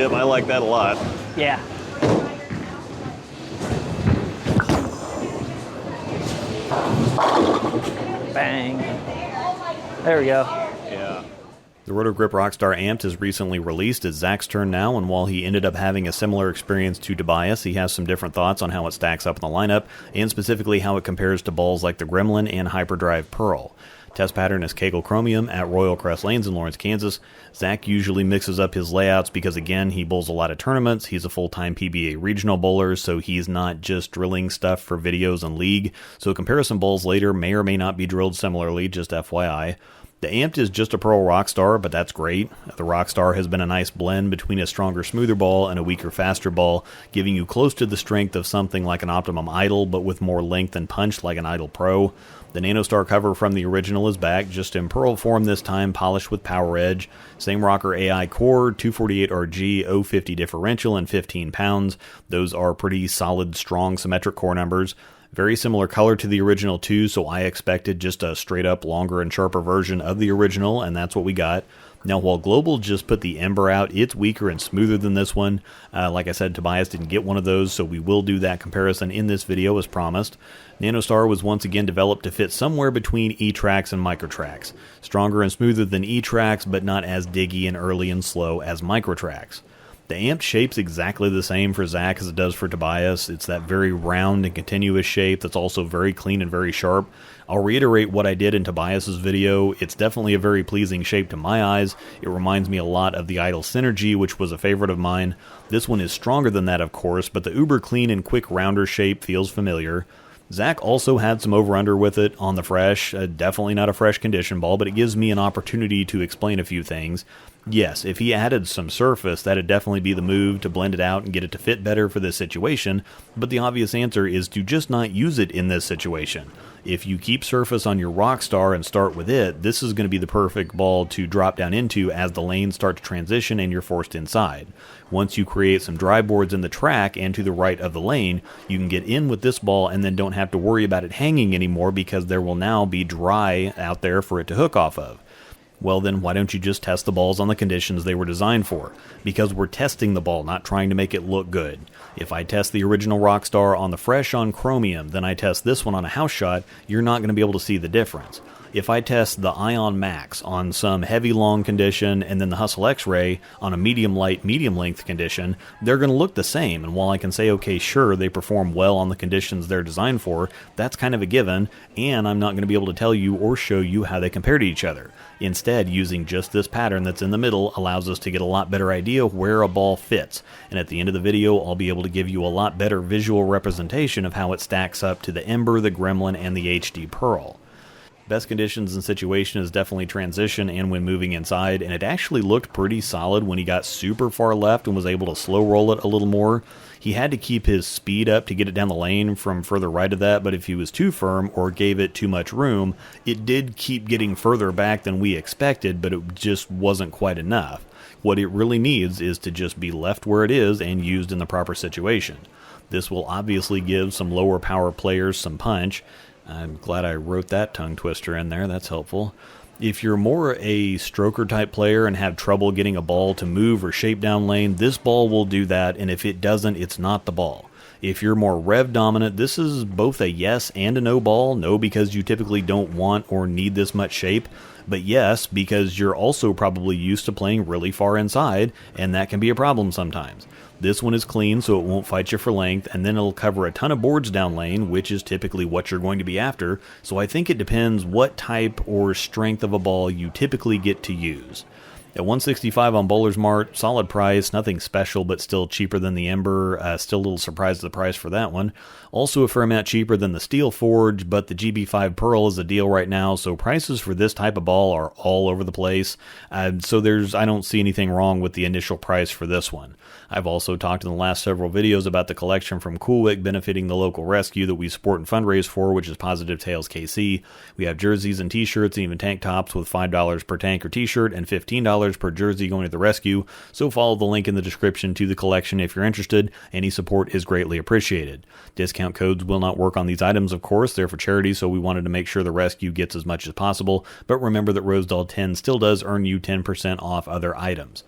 tip. I like that a lot. Yeah. Bang. There we go. Yeah. The Roto-Grip ROCKSTAR Amped is recently released. It's Zach's turn now, and while he ended up having a similar experience to Tobias, he has some different thoughts on how it stacks up in the lineup, and specifically how it compares to balls like the Gremlin and Hyperdrive Pearl. Test pattern is Kegel Chromium at Royal Crest Lanes in Lawrence, Kansas. Zach usually mixes up his layouts because, again, he bowls a lot of tournaments. He's a full-time PBA regional bowler, so he's not just drilling stuff for videos and league. So comparison bowls later may or may not be drilled similarly, just FYI. The Amped is just a Pearl ROCKSTAR, but that's great. The ROCKSTAR has been a nice blend between a stronger, smoother ball and a weaker, faster ball, giving you close to the strength of something like an Optimum Idol, but with more length and punch like an Idol Pro. The NanoStar cover from the original is back, just in Pearl form this time, polished with Power Edge. Same rocker AI core, 248 RG, 050 differential, and 15 pounds. Those are pretty solid, strong, symmetric core numbers. Very similar color to the original too, so I expected just a straight up longer and sharper version of the original, and that's what we got. Now, while Global just put the Ember out, it's weaker and smoother than this one. Like I said, Tobias didn't get one of those, so we will do that comparison in this video as promised. NanoStar was once again developed to fit somewhere between E-Trax and Microtrax. Stronger and smoother than E-Trax, but not as diggy and early and slow as Microtrax. The Amped shape's exactly the same for Zach as it does for Tobias. It's that very round and continuous shape that's also very clean and very sharp. I'll reiterate what I did in Tobias's video. It's definitely a very pleasing shape to my eyes. It reminds me a lot of the Idol Synergy, which was a favorite of mine. This one is stronger than that, of course, but the uber clean and quick rounder shape feels familiar. Zach also had some over-under with it on the fresh. Definitely not a fresh condition ball, but it gives me an opportunity to explain a few things. Yes, if he added some surface, that'd definitely be the move to blend it out and get it to fit better for this situation, but the obvious answer is to just not use it in this situation. If you keep surface on your ROCKSTAR and start with it, this is going to be the perfect ball to drop down into as the lanes start to transition and you're forced inside. Once you create some dry boards in the track and to the right of the lane, you can get in with this ball and then don't have to worry about it hanging anymore because there will now be dry out there for it to hook off of. Well then, why don't you just test the balls on the conditions they were designed for? Because we're testing the ball, not trying to make it look good. If I test the original ROCKSTAR on the fresh on chromium, then I test this one on a house shot, you're not going to be able to see the difference. If I test the Ion Max on some heavy long condition and then the Hustle X-Ray on a medium light, medium length condition, they're going to look the same. And while I can say, okay, sure, they perform well on the conditions they're designed for, that's kind of a given, and I'm not going to be able to tell you or show you how they compare to each other. Instead, using just this pattern that's in the middle allows us to get a lot better idea where a ball fits. And at the end of the video, I'll be able to give you a lot better visual representation of how it stacks up to the Ember, the Gremlin, and the HD Pearl. Best conditions and situation is definitely transition and when moving inside, and it actually looked pretty solid when he got super far left and was able to slow roll it a little more. He had to keep his speed up to get it down the lane from further right of that, but if he was too firm or gave it too much room, it did keep getting further back than we expected, but it just wasn't quite enough. What it really needs is to just be left where it is and used in the proper situation. This will obviously give some lower power players some punch. I'm glad I wrote that tongue twister in there, that's helpful. If you're more a stroker type player and have trouble getting a ball to move or shape down lane, this ball will do that, and if it doesn't, it's not the ball. If you're more rev dominant, this is both a yes and a no ball. No, because you typically don't want or need this much shape, but yes, because you're also probably used to playing really far inside, and that can be a problem sometimes. This one is clean, so it won't fight you for length, and then it'll cover a ton of boards down lane, which is typically what you're going to be after, so I think it depends what type or strength of a ball you typically get to use. At $165 on Bowler's Mart, solid price, nothing special, but still cheaper than the Ember. Still a little surprised at the price for that one. Also a fair amount cheaper than the Steel Forge, but the GB5 Pearl is a deal right now, so prices for this type of ball are all over the place. I don't see anything wrong with the initial price for this one. I've also talked in the last several videos about the collection from CoolWick benefiting the local rescue that we support and fundraise for, which is Positive Tails KC. We have jerseys and t-shirts and even tank tops with $5 per tank or t-shirt and $15 per jersey going to the rescue, so follow the link in the description to the collection if you're interested. Any support is greatly appreciated. Discount codes will not work on these items, of course. They're for charity, so we wanted to make sure the rescue gets as much as possible, but remember that Rosedal 10 still does earn you 10% off other items.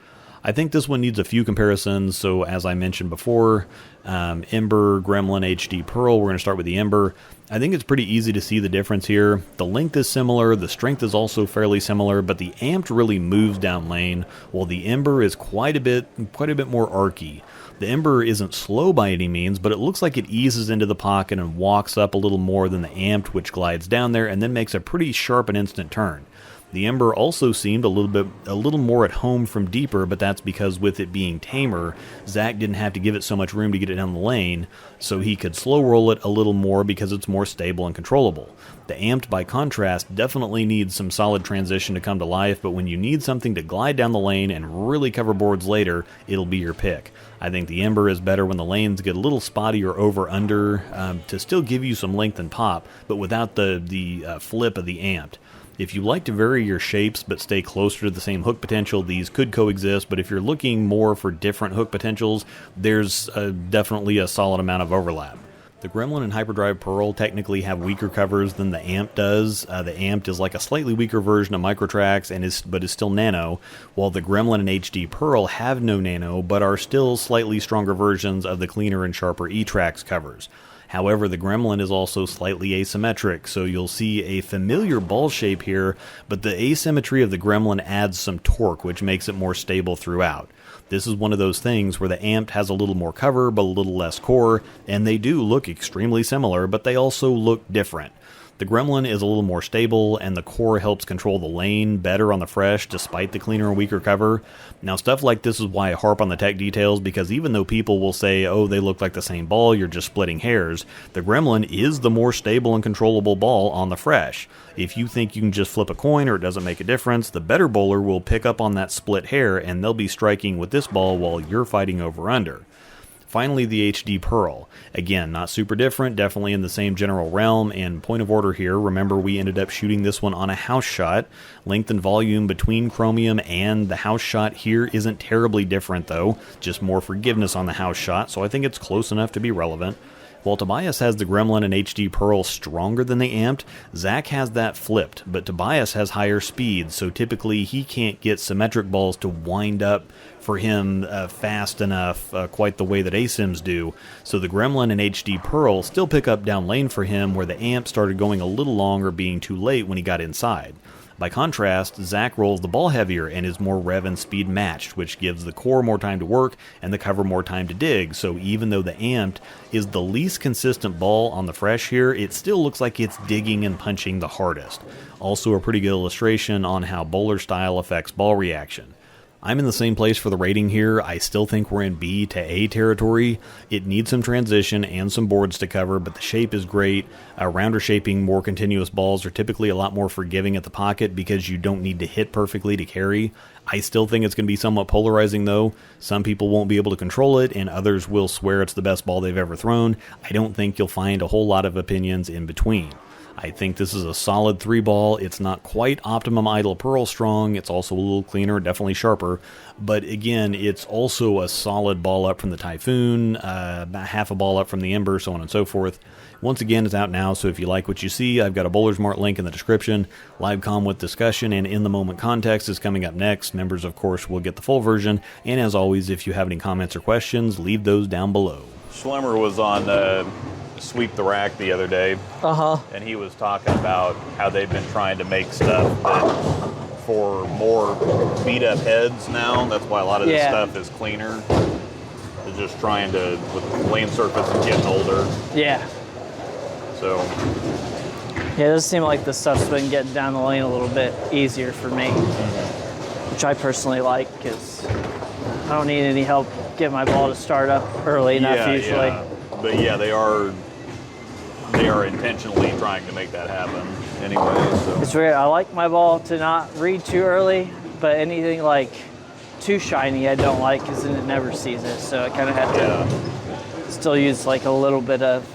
I think this one needs a few comparisons. So as I mentioned before, Ember, Gremlin, HD Pearl, we're going to start with the Ember. I think it's pretty easy to see the difference here. The length is similar, the strength is also fairly similar, but the Amped really moves down lane, while the Ember is quite a bit more archy. The Ember isn't slow by any means, but it looks like it eases into the pocket and walks up a little more than the Amped, which glides down there and then makes a pretty sharp and instant turn. The Ember also seemed a little more at home from deeper, but that's because with it being tamer, Zach didn't have to give it so much room to get it down the lane, so he could slow roll it a little more because it's more stable and controllable. The Amped, by contrast, definitely needs some solid transition to come to life, but when you need something to glide down the lane and really cover boards later, it'll be your pick. I think the Ember is better when the lanes get a little spotty or over-under to still give you some length and pop, but without the flip of the Amped. If you like to vary your shapes but stay closer to the same hook potential, these could coexist, but if you're looking more for different hook potentials, there's definitely a solid amount of overlap. The Gremlin and Hyperdrive Pearl technically have weaker covers than the Amped does. The Amped is like a slightly weaker version of Microtrax but is still nano, while the Gremlin and HD Pearl have no nano but are still slightly stronger versions of the cleaner and sharper E-Trax covers. However, the Gremlin is also slightly asymmetric, so you'll see a familiar ball shape here, but the asymmetry of the Gremlin adds some torque, which makes it more stable throughout. This is one of those things where the Amped has a little more cover, but a little less core, and they do look extremely similar, but they also look different. The Gremlin is a little more stable, and the core helps control the lane better on the fresh, despite the cleaner and weaker cover. Now, stuff like this is why I harp on the tech details, because even though people will say, oh, they look like the same ball, you're just splitting hairs, the Gremlin is the more stable and controllable ball on the fresh. If you think you can just flip a coin or it doesn't make a difference, the better bowler will pick up on that split hair, and they'll be striking with this ball while you're fighting over-under. Finally, the HD Pearl. Again, not super different, definitely in the same general realm, and point of order here, remember we ended up shooting this one on a house shot. Length and volume between Chromium and the house shot here isn't terribly different though, just more forgiveness on the house shot, so I think it's close enough to be relevant. While Tobias has the Gremlin and HD Pearl stronger than the Amped, Zach has that flipped, but Tobias has higher speed, so typically he can't get symmetric balls to wind up for him fast enough, quite the way that ASIMs do, so the Gremlin and HD Pearl still pick up down lane for him where the Amp started going a little long or being too late when he got inside. By contrast, Zach rolls the ball heavier and is more rev and speed matched, which gives the core more time to work and the cover more time to dig, so even though the Amped is the least consistent ball on the fresh here, it still looks like it's digging and punching the hardest. Also a pretty good illustration on how bowler style affects ball reaction. I'm in the same place for the rating here. I still think we're in B to A territory. It needs some transition and some boards to cover, but the shape is great. Rounder shaping, more continuous balls are typically a lot more forgiving at the pocket because you don't need to hit perfectly to carry. I still think it's going to be somewhat polarizing though. Some people won't be able to control it, and others will swear it's the best ball they've ever thrown. I don't think you'll find a whole lot of opinions in between. I think this is a solid 3-ball. It's not quite Optimum Idol Pearl strong. It's also a little cleaner, definitely sharper. But again, it's also a solid ball up from the Typhoon, about half a ball up from the Ember, so on and so forth. Once again, it's out now, so if you like what you see, I've got a Bowler's Mart link in the description. Live com with discussion and in-the-moment context is coming up next. Members, of course, will get the full version. And as always, if you have any comments or questions, leave those down below. Schlemmer was on Sweep the Rack the other day, and he was talking about how they've been trying to make stuff that for more beat-up heads now. That's why a lot of this stuff is cleaner. They're just trying to, with the lane surface is getting older. Yeah. So. Yeah, it does seem like the stuff's been getting down the lane a little bit easier for me, which I personally like because I don't need any help getting my ball to start up early enough usually. Yeah. But yeah, they are intentionally trying to make that happen anyway. So. It's weird. I like my ball to not read too early, but anything like too shiny I don't like because then it never sees it. So I kind of have to still use like a little bit of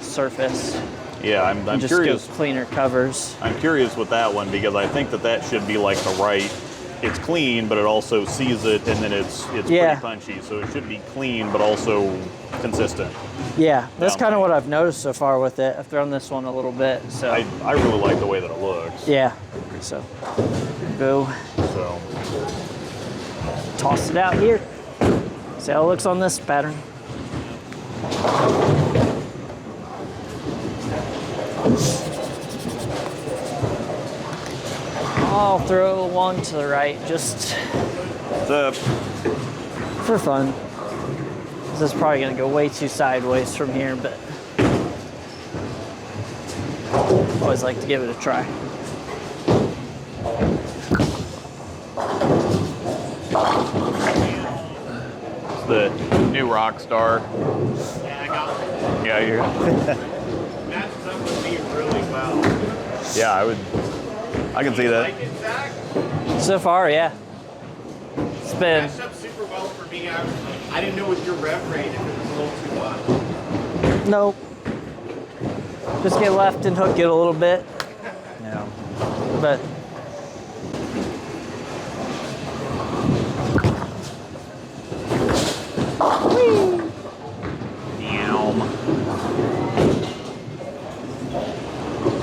surface. Yeah, I'm just curious. Go cleaner covers. I'm curious with that one because I think that should be like the right. It's clean, but it also sees it, and then it's pretty punchy. So it should be clean, but also consistent. Yeah, that's kind of what I've noticed so far with it. I've thrown this one a little bit, so I really like the way that it looks. Yeah. So go. So toss it out here. See how it looks on this pattern. I'll throw one to the right, just for fun. This is probably gonna go way too sideways from here, but always like to give it a try. It's the new ROCKSTAR. Yeah, I got it. Yeah, you're. Matches up with me really well. Yeah, I can see that. Like it, Zach? So far, yeah. It's been, Matched up super well for me. I didn't know with your rev rate if it was a little too much. nope. Just get left and hook it a little bit. Yeah. But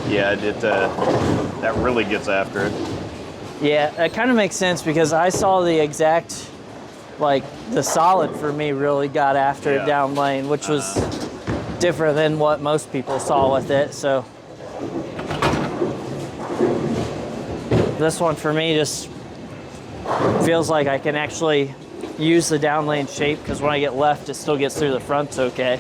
Yeah, that really gets after it. yeah, that kind of makes sense because I saw the exact, like the solid for me really got after it down lane, which was different than what most people saw with it. So this one for me just feels like I can actually use the down lane shape because when I get left, it still gets through the front okay.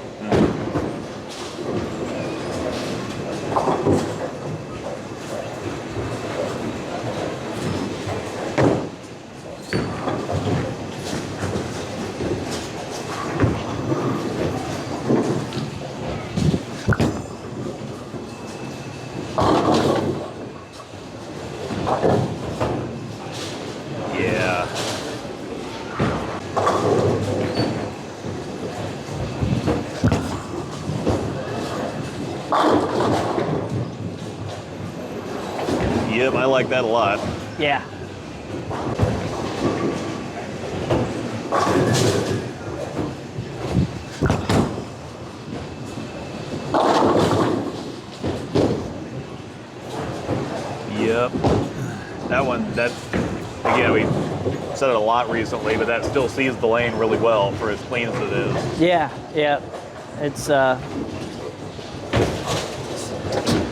Yeah. Yep, I like that a lot. Yeah. Yep. Again, we said it a lot recently, but that still sees the lane really well for as clean as it is. Yeah, yeah. It's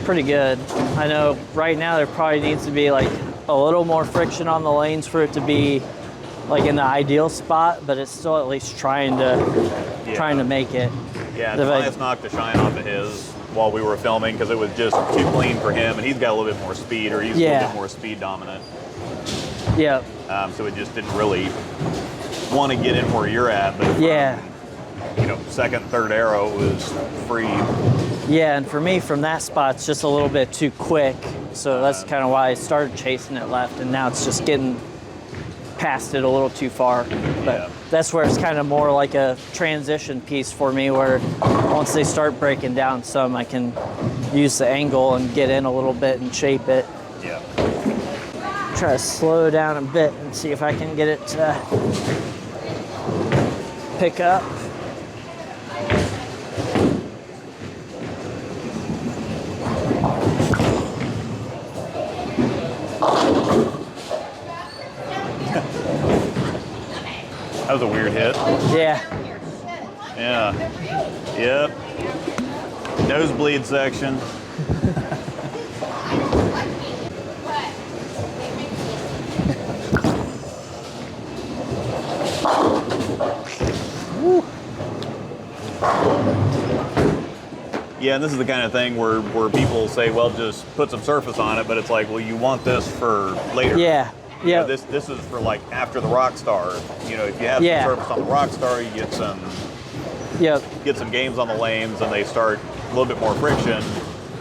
pretty good. I know right now there probably needs to be like a little more friction on the lanes for it to be like in the ideal spot, but it's still at least trying to make it. Yeah, Tobias knocked the shine off of his while we were filming because it was just too clean for him, and he's got a little bit more speed, or he's a little bit more speed dominant. Yeah. So it just didn't really want to get in where you're at, but second, third arrow was free. Yeah, and for me, from that spot, it's just a little bit too quick. So that's kind of why I started chasing it left, and now it's just getting past it a little too far. But that's where it's kind of more like a transition piece for me, where once they start breaking down some, I can use the angle and get in a little bit and shape it. Yeah. Try to slow down a bit and see if I can get it to pick up. That was a weird hit. Yeah. Yeah. Yep. Nosebleed section. Yeah, and this is the kind of thing where people say, well, just put some surface on it, but it's like, well, you want this for later. Yeah. Yeah. This is for like after the ROCKSTAR. You know, if you have some surface on the ROCKSTAR, you get some games on the lanes, and they start a little bit more friction.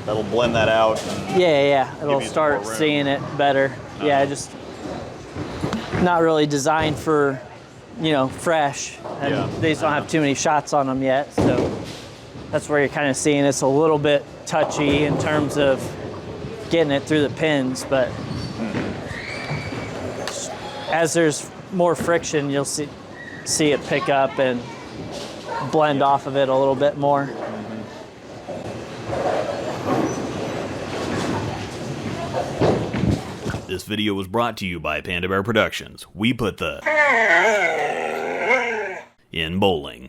That'll blend that out. Yeah. It'll start seeing it better. Yeah, just not really designed for, fresh. And these don't have too many shots on them yet, so that's where you're kind of seeing it's a little bit touchy in terms of getting it through the pins, but as there's more friction, you'll see it pick up and blend off of it a little bit more. This video was brought to you by Panda Bear Productions. We put the in bowling.